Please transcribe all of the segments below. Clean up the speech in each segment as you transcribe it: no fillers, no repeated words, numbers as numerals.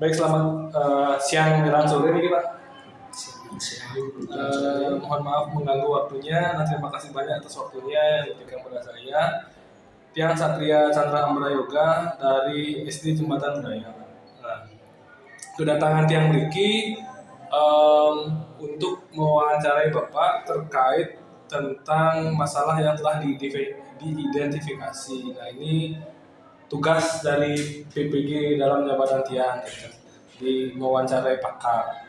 Baik, selamat siang menjelang sore nih Pak. Mohon maaf mengganggu waktunya. Nah, terima kasih banyak atas waktunya yang diberikan kepada saya. Tiang Satria Chandra Ambra Yoga dari SD Jembatan Budaya. Nah, kedatangan Tiang Riki untuk mewawancarai Bapak terkait tentang masalah yang telah diidentifikasi. Nah, ini tugas dari PPG dalam jabatan Tiang gitu, di mewawancarai pakar.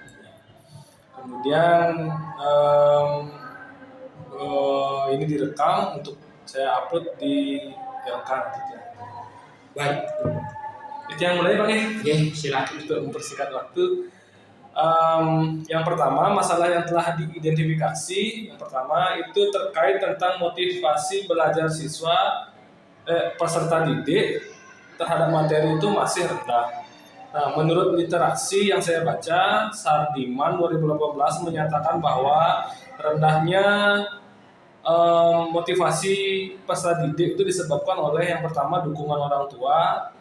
Kemudian ini direkam untuk saya upload di LK gitu. Baik, Itu yang mulai Pak ya? oke, silakan. Untuk mempersingkat waktu. Yang pertama, masalah yang telah diidentifikasi. Yang pertama itu terkait tentang motivasi belajar siswa peserta didik terhadap materi itu masih rendah. Nah, menurut literasi yang saya baca, Sardiman 2018 menyatakan bahwa rendahnya motivasi peserta didik itu disebabkan oleh yang pertama dukungan orang tua,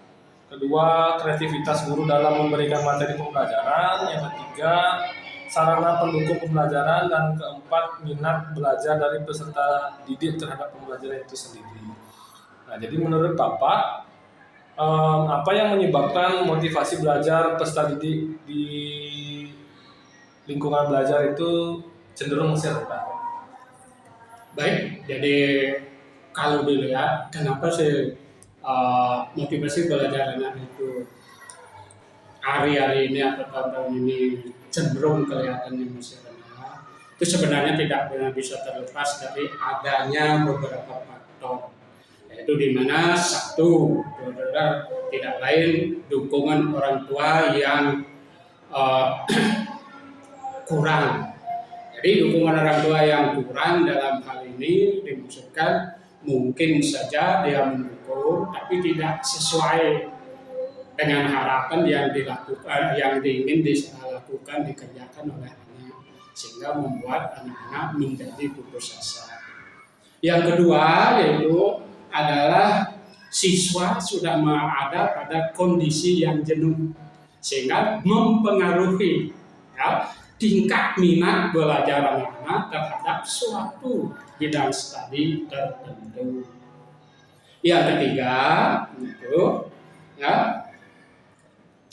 kedua kreativitas guru dalam memberikan materi pembelajaran, yang ketiga sarana pendukung pembelajaran, dan keempat minat belajar dari peserta didik terhadap pembelajaran itu sendiri. Nah, jadi menurut Bapak, apa yang menyebabkan motivasi belajar peserta didik di lingkungan belajar itu cenderung masih rendah? Baik, jadi kalau dilihat kenapa sih motivasi belajar anak itu hari-hari ini atau tahun-tahun ini cenderung kelihatannya masih rendah, itu sebenarnya tidak benar bisa terlepas dari adanya beberapa faktor, yaitu di mana satu tidak lain dukungan orang tua yang kurang. Jadi dukungan orang tua yang kurang dalam hal ini dimaksudkan mungkin saja dia mendukung tapi tidak sesuai dengan harapan yang dilakukan, yang ingin dilakukan, dikerjakan oleh anak, sehingga membuat anak-anak menjadi putus asa. Yang kedua yaitu adalah siswa sudah ada pada kondisi yang jenuh, sehingga mempengaruhi tingkat minat belajar anak-anak terhadap suatu bidang studi tertentu. Yang ketiga itu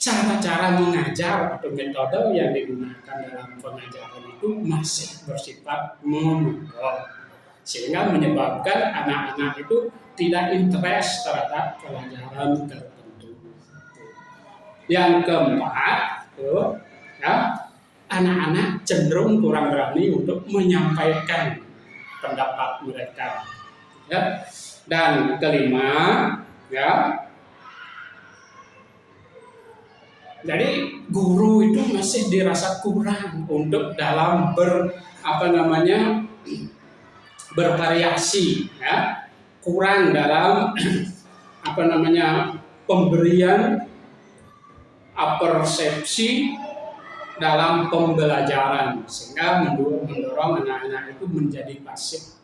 cara-cara mengajar atau metode yang digunakan dalam pengajaran itu masih bersifat monoton, sehingga menyebabkan anak-anak itu tidak interest terhadap pelajaran tertentu. Yang keempat itu anak-anak cenderung kurang berani untuk menyampaikan pendapat mereka. Dan kelima, jadi guru itu masih dirasa kurang untuk dalam bervariasi, kurang dalam pemberian persepsi dalam pembelajaran, sehingga mendorong anak-anak itu menjadi pasif.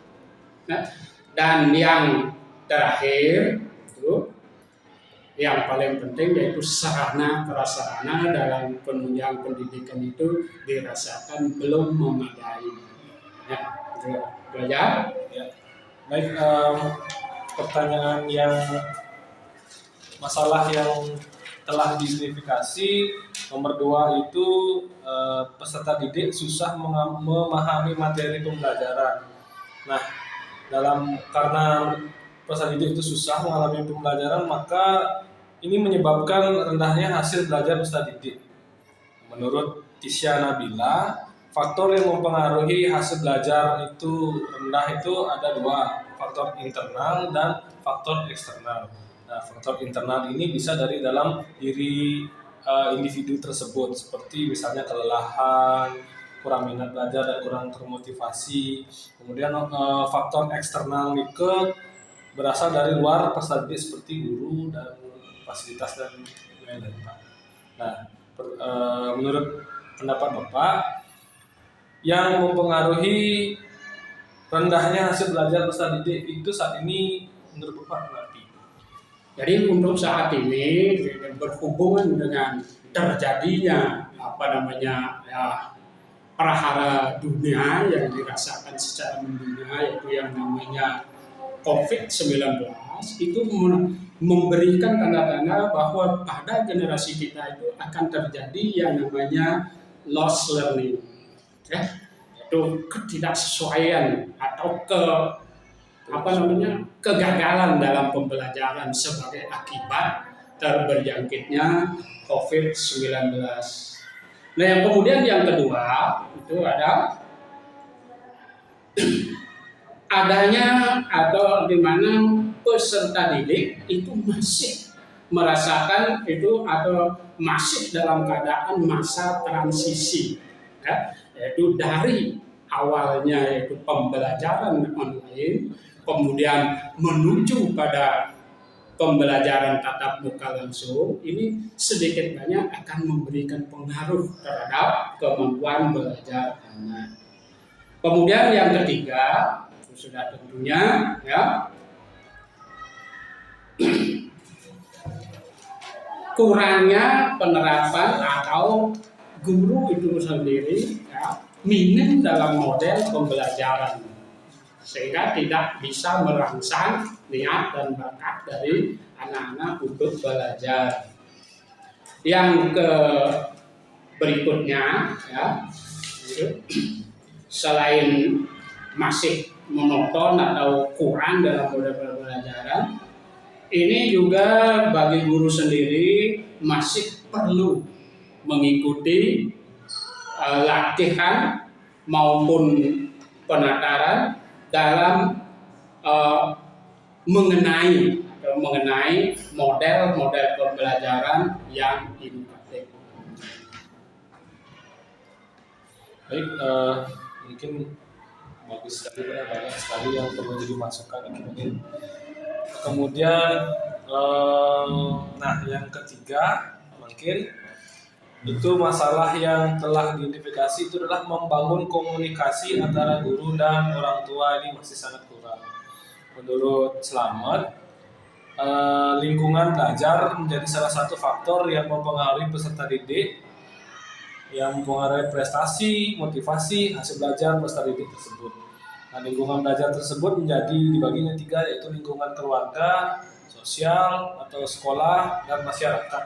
Dan yang terakhir itu yang paling penting yaitu sarana prasarana dalam penunjang pendidikan itu dirasakan belum memadai. Ya. Baik, pertanyaan yang masalah yang telah diidentifikasi nomor 2 itu peserta didik susah memahami materi pembelajaran. Nah, karena peserta didik itu susah mengalami pembelajaran, maka ini menyebabkan rendahnya hasil belajar peserta didik. Menurut Tisha Nabila, faktor yang mempengaruhi hasil belajar itu rendah itu ada 2, faktor internal dan faktor eksternal. Nah, faktor internal ini bisa dari dalam diri individu tersebut, seperti misalnya kelelahan, kurang minat belajar dan kurang termotivasi. Kemudian faktor eksternal itu berasal dari luar peserta didik seperti guru dan fasilitas dan lain-lain. Nah, menurut pendapat Bapak, yang mempengaruhi rendahnya hasil belajar peserta didik itu saat ini menurut Bapak berarti? Jadi untuk saat ini berhubungan dengan terjadinya prahara dunia yang dirasakan secara mendunia, yaitu yang namanya COVID-19, itu memberikan tanda-tanda bahwa pada generasi kita itu akan terjadi yang namanya loss learning, ya, itu ketidaksesuaian atau kegagalan dalam pembelajaran sebagai akibat terberjangkitnya COVID-19. Nah, yang kemudian yang kedua itu ada adanya atau di mana peserta didik itu masih merasakan itu atau masih dalam keadaan masa transisi, ya, yaitu dari awalnya yaitu pembelajaran online, kemudian menuju pada pembelajaran tatap muka langsung. Ini sedikit banyak akan memberikan pengaruh terhadap kemampuan belajar anak. Kemudian yang ketiga, sudah tentunya ya, kurangnya penerapan atau guru itu sendiri ya, minim dalam model pembelajaran, sehingga tidak bisa merangsang niat dan bakat dari anak-anak untuk belajar. Yang berikutnya ya, selain masih monoton atau kurang dalam model pembelajaran, ini juga bagi guru sendiri masih perlu mengikuti latihan maupun penataran dalam mengenai model-model pembelajaran yang inovatif. Baik, mungkin bagus sekali, banyak sekali yang perlu jadi masukan mungkin. Kemudian, nah yang ketiga mungkin itu masalah yang telah diidentifikasi itu adalah membangun komunikasi antara guru dan orang tua. Ini masih sangat kurang. Menurut Slamet, lingkungan belajar menjadi salah satu faktor yang mempengaruhi peserta didik, yang mempengaruhi prestasi, motivasi, hasil belajar peserta didik tersebut. Nah, lingkungan belajar tersebut dibaginya 3, yaitu lingkungan keluarga, sosial atau sekolah, dan masyarakat.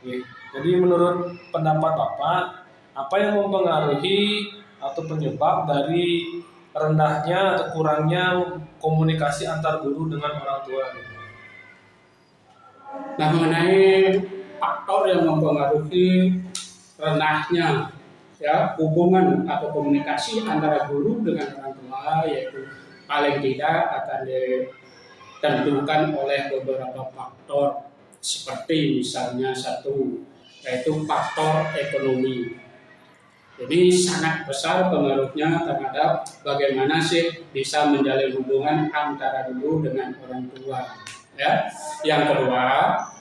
Oke. Jadi menurut pendapat Bapak, apa yang mempengaruhi atau penyebab dari rendahnya atau kurangnya komunikasi antar guru dengan orang tua? Nah, mengenai faktor yang mempengaruhi rendahnya ya hubungan atau komunikasi antara guru dengan orang tua, yaitu paling tidak akan ditentukan oleh beberapa faktor, seperti misalnya satu, yaitu faktor ekonomi. Jadi sangat besar pengaruhnya terhadap bagaimana sih bisa menjalin hubungan antara guru dengan orang tua. Ya. Yang kedua,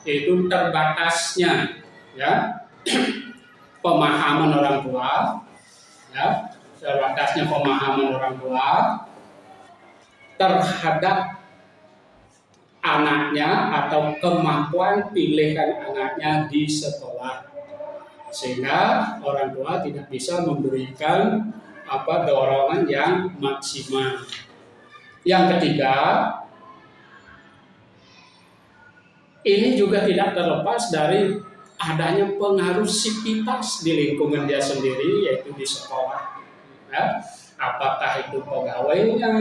itu terbatasnya ya pemahaman orang tua, ya, terbatasnya pemahaman orang tua terhadap anaknya atau kemampuan pilihan anaknya di sekolah, sehingga orang tua tidak bisa memberikan dorongan yang maksimal. Yang ketiga, ini juga tidak terlepas dari adanya pengaruh sivitas di lingkungan dia sendiri, yaitu di sekolah. Ya. Apakah itu pegawainya,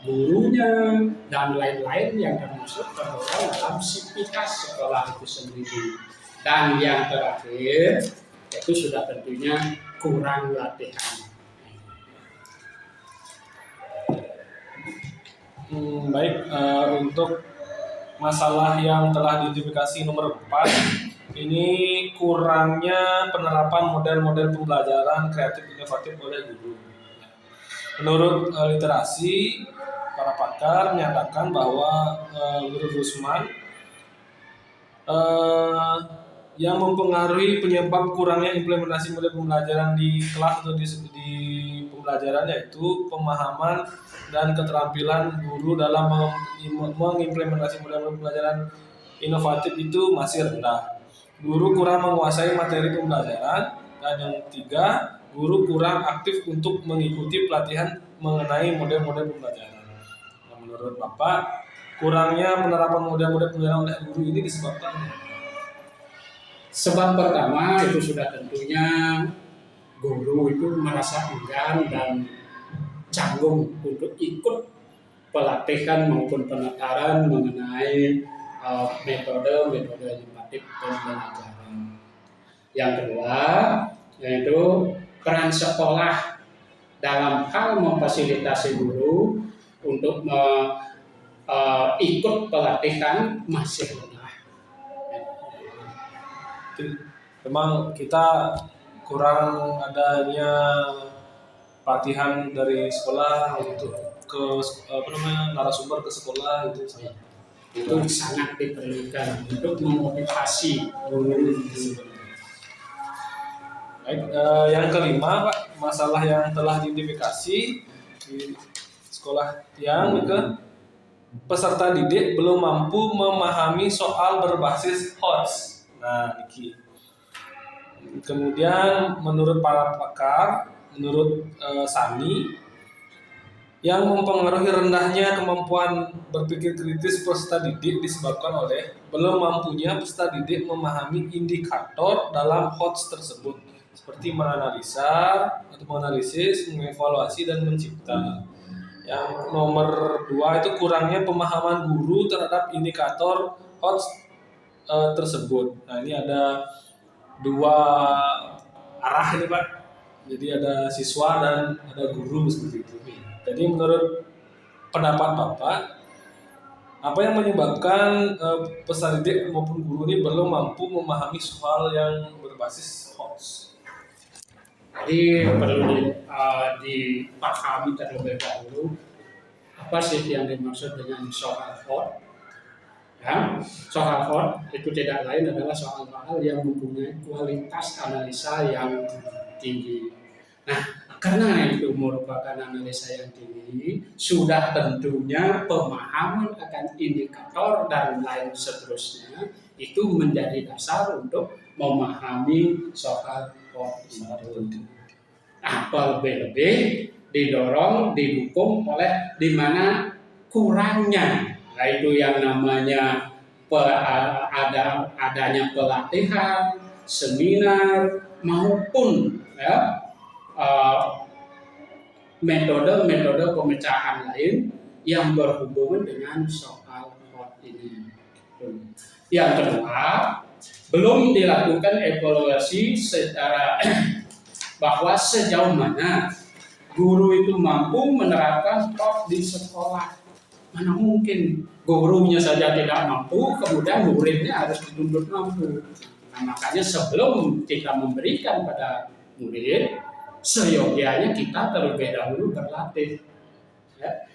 gurunya, dan lain-lain yang termasuk tergolong dalam sivitas sekolah itu sendiri. Dan yang terakhir, itu sudah tentunya kurang latihan. Baik, untuk masalah yang telah diidentifikasi nomor 4, ini kurangnya penerapan model-model pembelajaran kreatif inovatif oleh guru. Menurut literasi, para pakar menyatakan bahwa menurut Rusman, yang mempengaruhi penyebab kurangnya implementasi model pembelajaran di kelas atau di pembelajaran, yaitu pemahaman dan keterampilan guru dalam mengimplementasi model pembelajaran inovatif itu masih rendah. guru kurang menguasai materi pembelajaran. Dan yang ketiga, guru kurang aktif untuk mengikuti pelatihan mengenai model-model pembelajaran. Nah, menurut Bapak, kurangnya penerapan model-model pembelajaran oleh guru ini disebabkan Sebab pertama itu sudah tentunya guru itu merasa enggan dan canggung untuk ikut pelatihan maupun penataran mengenai metode-metode inovatif pembelajaran. Yang kedua, yaitu peran sekolah dalam hal memfasilitasi guru untuk ikut pelatihan masih lemah. memang kita kurang adanya pelatihan dari sekolah untuk ke narasumber ke sekolah gitu. Itu sangat diperlukan untuk memotivasi guru. Baik, yang kelima Pak, masalah yang telah diidentifikasi di sekolah yang ke peserta didik belum mampu memahami soal berbasis HOTS. Nah, Niki. Kemudian menurut para pakar, menurut Sani, yang mempengaruhi rendahnya kemampuan berpikir kritis peserta didik disebabkan oleh belum mampunya peserta didik memahami indikator dalam HOTS tersebut, seperti menganalisa atau menganalisis, mengevaluasi, dan mencipta. Yang nomor 2 itu kurangnya pemahaman guru terhadap indikator HOTS tersebut. Nah, ini ada dua arah ini Pak. Jadi ada siswa dan ada guru seperti itu. Jadi menurut pendapat Bapak, apa yang menyebabkan peserta didik maupun guru ini belum mampu memahami soal yang berbasis HOTS? Jadi perlu dipahami terlebih dahulu apa sih yang dimaksud dengan soal HOTS. Ya, soal HOTS itu tidak lain adalah soal-soal yang mempunyai kualitas analisa yang tinggi. Nah, karena itu merupakan analisa yang tinggi, sudah tentunya pemahaman akan indikator dan lain seterusnya itu menjadi dasar untuk memahami soal HOTS itu. Apa lebih-lebih didorong, didukung oleh di mana kurangnya, yaitu yang namanya adanya pelatihan, seminar maupun ya, metode-metode pemecahan lain yang berhubungan dengan soal HOTS ini. Yang kedua, belum dilakukan evaluasi secara bahwa sejauh mana guru itu mampu menerapkan HOTS di sekolah. Mana mungkin gurunya saja tidak mampu, kemudian muridnya harus dituntut mampu. Nah, makanya sebelum kita memberikan pada murid, seyogianya kita terlebih dahulu berlatih. Ya.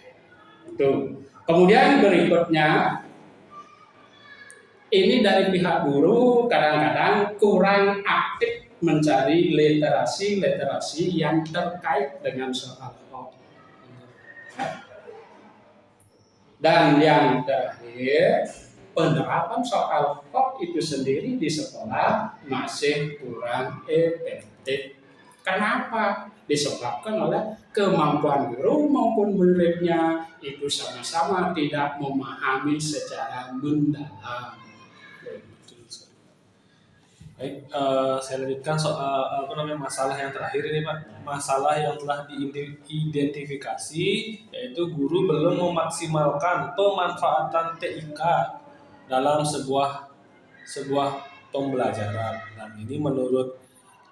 Itu. Kemudian berikutnya, ini dari pihak guru kadang-kadang kurang aktif mencari literasi yang terkait dengan soal HOTS. Ya. Dan yang terakhir, penerapan soal HOTS itu sendiri di sekolah masih kurang efektif. Kenapa? Disebabkan oleh kemampuan guru maupun muridnya itu sama-sama tidak memahami secara mendalam. Baik, saya lanjutkan soal masalah yang terakhir ini Pak. Masalah yang telah diidentifikasi yaitu guru belum memaksimalkan pemanfaatan TIK dalam sebuah pembelajaran. Nah, ini menurut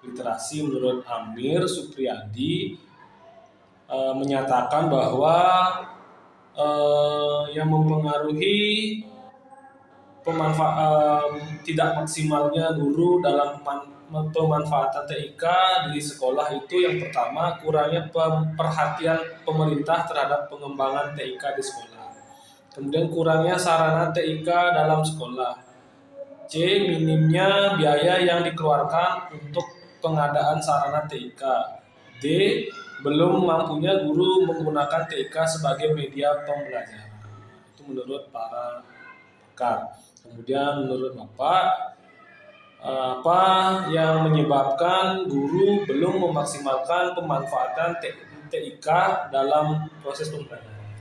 literasi, menurut Amir Supriyadi menyatakan bahwa yang mempengaruhi tidak maksimalnya guru dalam pemanfaatan TIK di sekolah itu yang pertama kurangnya perhatian pemerintah terhadap pengembangan TIK di sekolah. Kemudian kurangnya sarana TIK dalam sekolah. C. Minimnya biaya yang dikeluarkan untuk pengadaan sarana TIK. D. Belum mampunya guru menggunakan TIK sebagai media pembelajaran. Itu menurut para pakar. Kemudian menurut Bapak, Apa yang menyebabkan guru belum memaksimalkan pemanfaatan TIK dalam proses pembelajaran?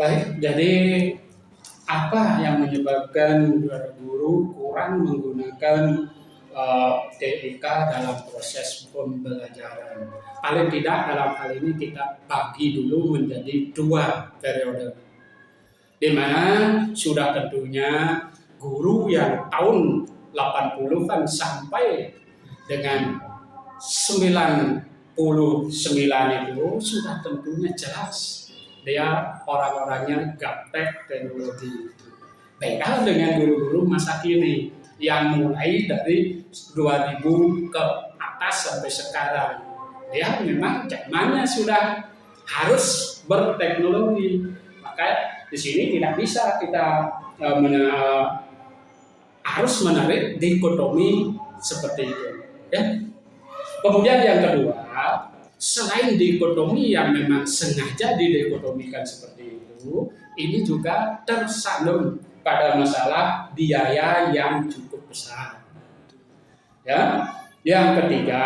Baik, jadi apa yang menyebabkan guru kurang menggunakan TIK dalam proses pembelajaran? Paling tidak dalam hal ini kita bagi dulu menjadi 2 periode, di mana sudah tentunya guru yang tahun 80-an sampai dengan 99 itu sudah tentunya jelas dia orang-orangnya gaptek teknologi. Beda dengan guru-guru masa kini yang mulai dari 2000 ke atas sampai sekarang. Dia memang zamannya sudah harus berteknologi. Maka di sini tidak bisa kita harus menarik dikotomi seperti itu. Ya. Kemudian yang kedua, selain dikotomi yang memang sengaja didikotomikan seperti itu, ini juga tersandung pada masalah biaya yang cukup besar. Ya. Yang ketiga,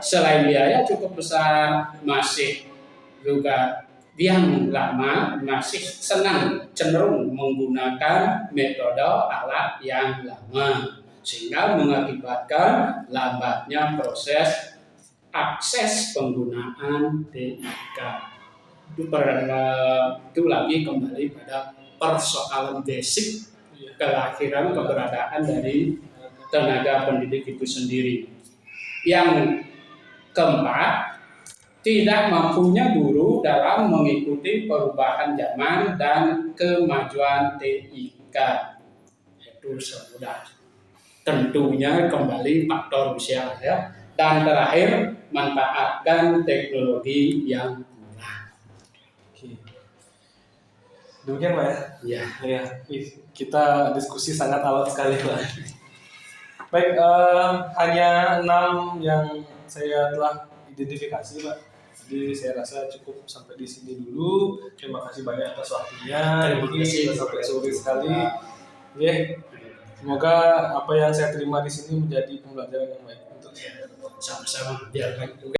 selain biaya cukup besar, masih juga yang lama masih cenderung menggunakan metode alat yang lama, sehingga mengakibatkan lambatnya proses akses penggunaan TIK. Itu lagi kembali pada persoalan basic kelahiran keberadaan dari tenaga pendidik itu sendiri. Yang keempat, tidak mampunya guru dalam mengikuti perubahan zaman dan kemajuan TIK. Itu sudah tentunya kembali faktor usia ya. Dan terakhir, manfaatkan teknologi yang murah. Demikian Pak ya? Ya. Kita diskusi sangat alot sekali Pak. Baik, hanya 6 yang saya telah identifikasi Pak. Jadi saya rasa cukup sampai di sini dulu. Terima kasih banyak atas waktunya. Terima kasih sampai sore sekali. Ya. Semoga apa yang saya terima di sini menjadi pembelajaran yang baik untuk saya. Sama-sama biar